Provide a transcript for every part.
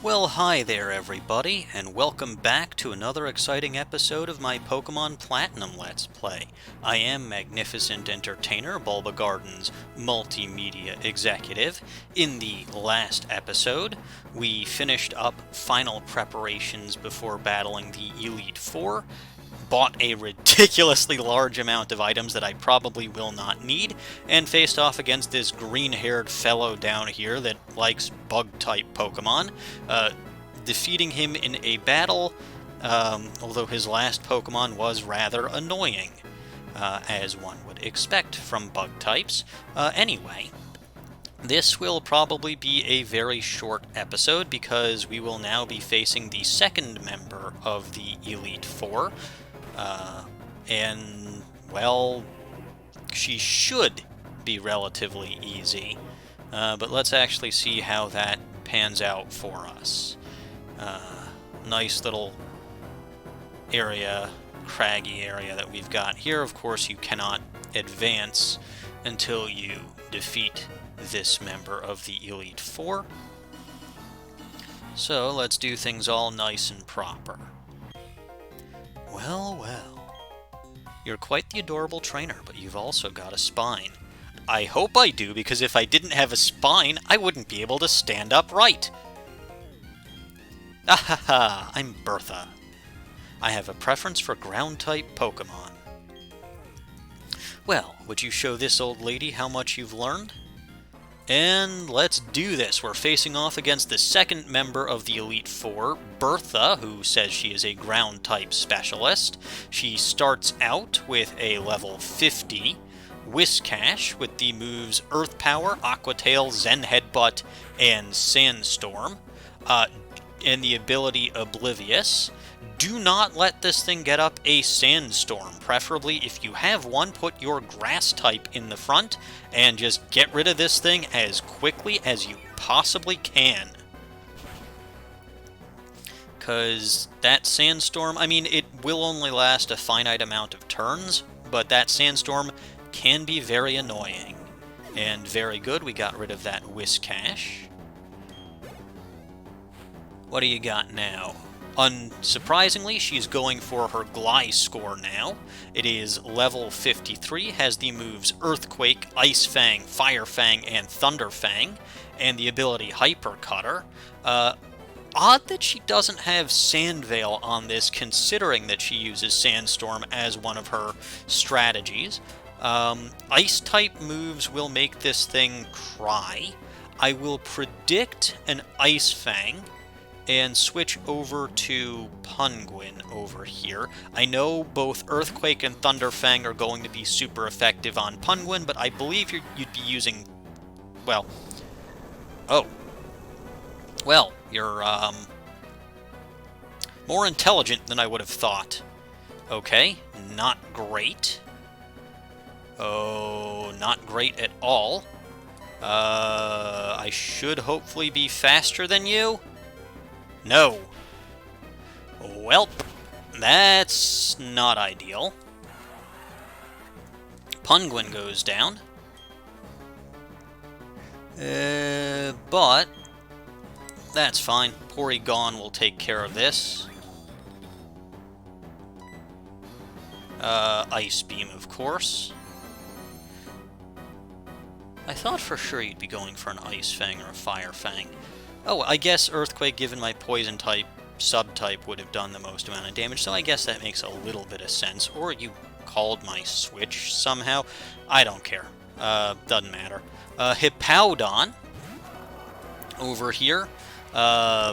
Well, hi there, everybody, and welcome back to another exciting episode of my Pokemon Platinum Let's Play. I am Magnificent Entertainer, Bulbagarden's multimedia executive. In the last episode, we finished up final preparations before battling the Elite Four, bought a ridiculously large amount of items that I probably will not need, and faced off against this green-haired fellow down here that likes bug-type Pokemon, defeating him in a battle, although his last Pokemon was rather annoying, as one would expect from bug types. Anyway, this will probably be a very short episode because we will now be facing the second member of the Elite Four, and, well, she should be relatively easy. But let's actually see how that pans out for us. Nice little area, craggy area that we've got here. Of course, you cannot advance until you defeat this member of the Elite Four. So let's do things all nice and proper. Well, well. You're quite the adorable trainer, but you've also got a spine. I hope I do, because if I didn't have a spine, I wouldn't be able to stand upright. Ahaha, I'm Bertha. I have a preference for ground-type Pokemon. Well, would you show this old lady how much you've learned? And let's do this. We're facing off against the second member of the Elite Four, Bertha, who says she is a ground-type specialist. She starts out with a level 50 Whiscash with the moves Earth Power, Aqua Tail, Zen Headbutt, and Sandstorm, and the ability Oblivious. Do not let this thing get up a Sandstorm. Preferably, if you have one, put your Grass type in the front and just get rid of this thing as quickly as you possibly can. Because that Sandstorm, I mean, it will only last a finite amount of turns, but that Sandstorm can be very annoying. And very good, we got rid of that Whiscash. What do you got now? Unsurprisingly, she's going for her Gliscor now. It is level 53, has the moves Earthquake, Ice Fang, Fire Fang, and Thunder Fang, and the ability Hyper Cutter. Odd that she doesn't have Sand Veil on this, considering that she uses Sandstorm as one of her strategies. Ice-type moves will make this thing cry. I will predict an Ice Fang and switch over to Penguin over here. I know both Earthquake and Thunder Fang are going to be super effective on Penguin, but I believe you'd be using, well, you're, more intelligent than I would have thought. Okay, not great. Oh, not great at all. I should hopefully be faster than you. No. Welp, that's not ideal. Penguin goes down. But that's fine. Porygon will take care of this. Ice Beam, of course. I thought for sure you'd be going for an Ice Fang or a Fire Fang. Oh, I guess Earthquake, given my Poison type, Sub-type, would have done the most amount of damage, so I guess that makes a little bit of sense. Or you called my switch somehow. I don't care. Doesn't matter. Hippowdon over here. Not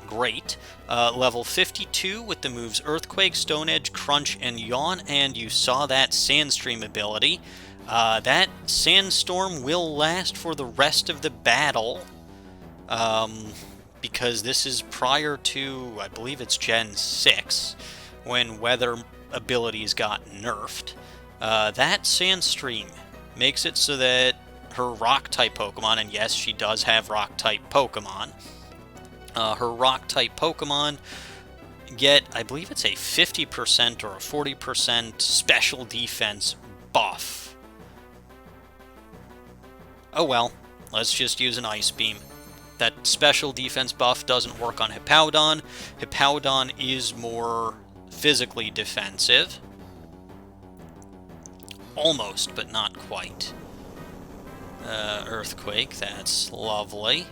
great. Level 52 with the moves Earthquake, Stone Edge, Crunch, and Yawn, and you saw that Sandstream ability. That Sandstorm will last for the rest of the battle, because this is prior to, I believe it's Gen 6, when Weather abilities got nerfed. That Sandstream makes it so that her Rock-type Pokemon, and yes, she does have Rock-type Pokemon, her Rock-type Pokemon get, I believe it's a 50% or a 40% special defense buff. Oh well, let's just use an Ice Beam. that special defense buff doesn't work on Hippowdon. Hippowdon is more physically defensive. Almost, but not quite. Earthquake, that's lovely.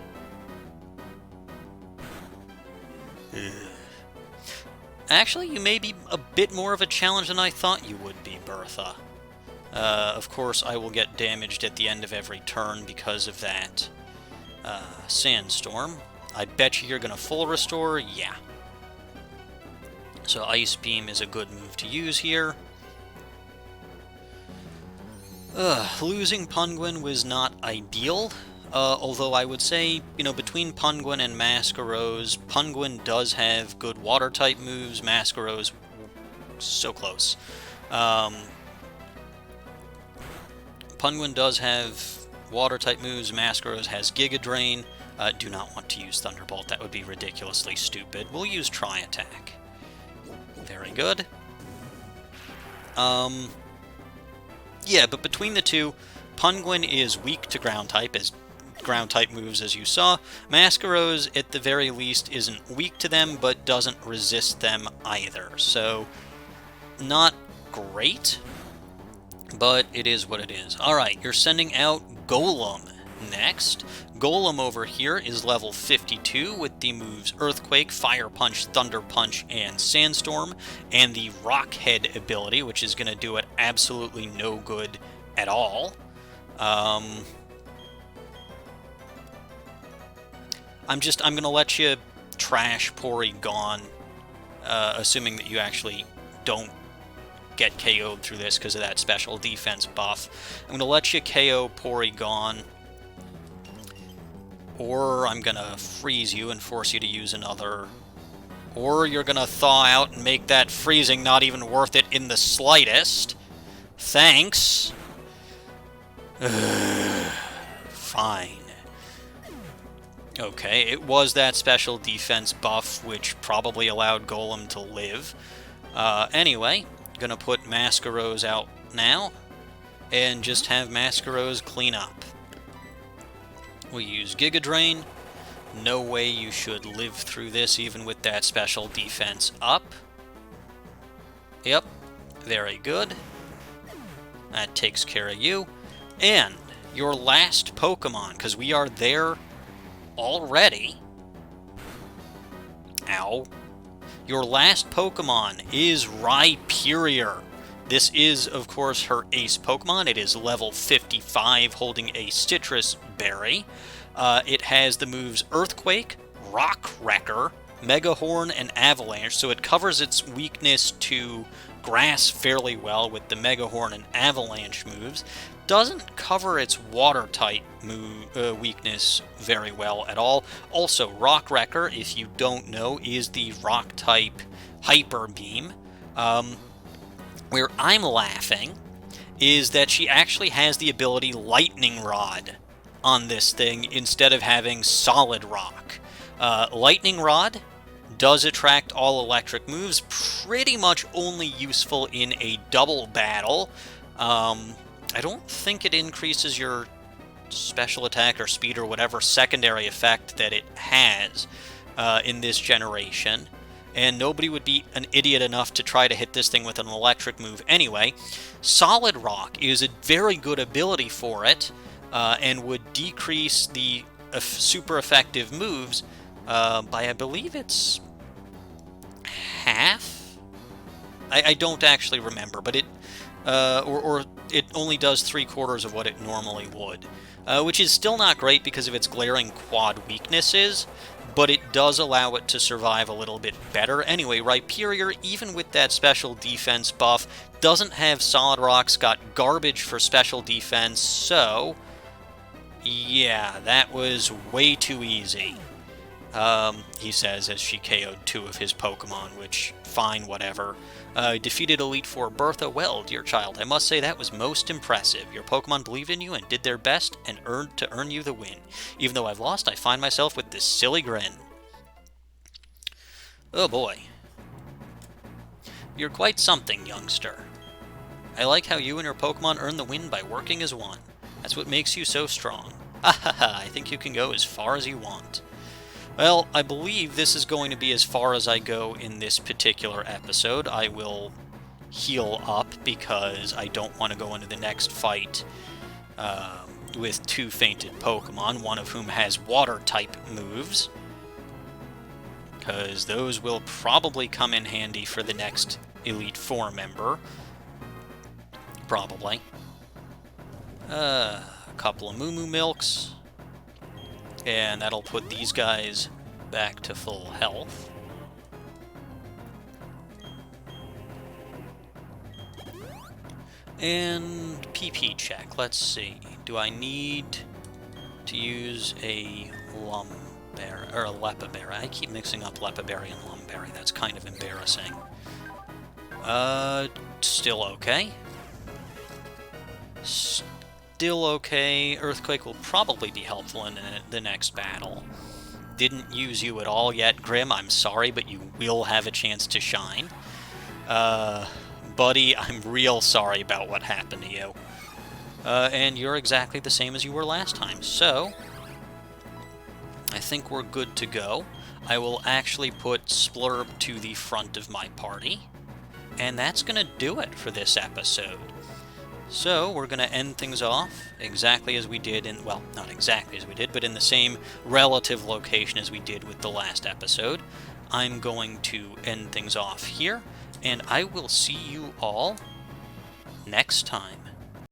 Actually, you may be a bit more of a challenge than I thought you would be, Bertha. Of course, I will get damaged at the end of every turn because of that. Sandstorm. I bet you're going to full restore? Yeah. So Ice Beam is a good move to use here. Losing Punguin was not ideal, although I would say, between Punguin and Masquerose, Punguin does have good Water-type moves, Masquerose, so close. Punguin does have Water-type moves, Masquerose has Giga Drain. Do not want to use Thunderbolt, that would be ridiculously stupid. We'll use Tri-Attack. Very good. Yeah, but between the two, Punguin is weak to Ground-type, as Ground-type moves, as you saw. Masquerose, at the very least, isn't weak to them, but doesn't resist them either. So, not great, but it is what it is. Alright, you're sending out Golem next. Golem over here is level 52 with the moves Earthquake, Fire Punch, Thunder Punch, and Sandstorm, and the Rock Head ability, which is going to do it absolutely no good at all. I'm going to let you trash Porygon, assuming that you actually don't get KO'd through this because of that special defense buff. I'm going to let you KO Porygon, or I'm going to freeze you and force you to use another, or you're going to thaw out and make that freezing not even worth it in the slightest. Thanks. Fine. Okay, it was that special defense buff which probably allowed Golem to live. Anyway, gonna put Masquerose out now, and just have Masquerose clean up. We'll use Giga Drain. No way you should live through this even with that special defense up. Yep, very good. That takes care of you. And your last Pokemon, because we are there already. Ow. Your last Pokemon is Rhyperior. This is, of course, her ace Pokemon. It is level 55, holding a Citrus Berry. It has the moves Earthquake, Rock Wrecker, Mega Horn, and Avalanche, so it covers its weakness to Grass fairly well with the Mega Horn and Avalanche moves. Doesn't cover its Water-type weakness very well at all. Also, Rock Wrecker, if you don't know, is the Rock-type Hyper Beam. Where I'm laughing is that she actually has the ability Lightning Rod on this thing instead of having Solid Rock. Lightning Rod does attract all electric moves, pretty much only useful in a double battle. I don't think it increases your special attack or speed or whatever secondary effect that it has in this generation. And nobody would be an idiot enough to try to hit this thing with an electric move anyway. Solid Rock is a very good ability for it, and would decrease the super effective moves by, I believe it's half? I don't actually remember, but it, or it only does 3/4 of what it normally would, which is still not great because of its glaring quad weaknesses, but it does allow it to survive a little bit better. Anyway, Rhyperior, even with that special defense buff, doesn't have Solid Rock's got garbage for special defense, so yeah, that was way too easy, he says as she KO'd 2 of his Pokemon, which, fine, whatever. Defeated Elite Four Bertha. Well, dear child, I must say that was most impressive. Your Pokemon believed in you and did their best and earn you the win. Even though I've lost, I find myself with this silly grin. Oh boy. You're quite something, youngster. I like how you and your Pokemon earn the win by working as one. That's what makes you so strong. I think you can go as far as you want. Well, I believe this is going to be as far as I go in this particular episode. I will heal up because I don't want to go into the next fight with two fainted Pokemon, one of whom has water-type moves, because those will probably come in handy for the next Elite Four member. Probably. A couple of Moo Milks, and that'll put these guys back to full health. And PP check. Let's see. Do I need to use a Lumberry or a Lepaberry? I keep mixing up Lepaberry and Lumberry. That's kind of embarrassing. Still okay. Still okay. Earthquake will probably be helpful in the next battle. Didn't use you at all yet, Grim. I'm sorry, but you will have a chance to shine. Buddy, I'm real sorry about what happened to you. And you're exactly the same as you were last time, so I think we're good to go. I will actually put Splurb to the front of my party, and that's going to do it for this episode. So we're going to end things off exactly as we did in, well, not exactly as we did, but in the same relative location as we did with the last episode. I'm going to end things off here, and I will see you all next time.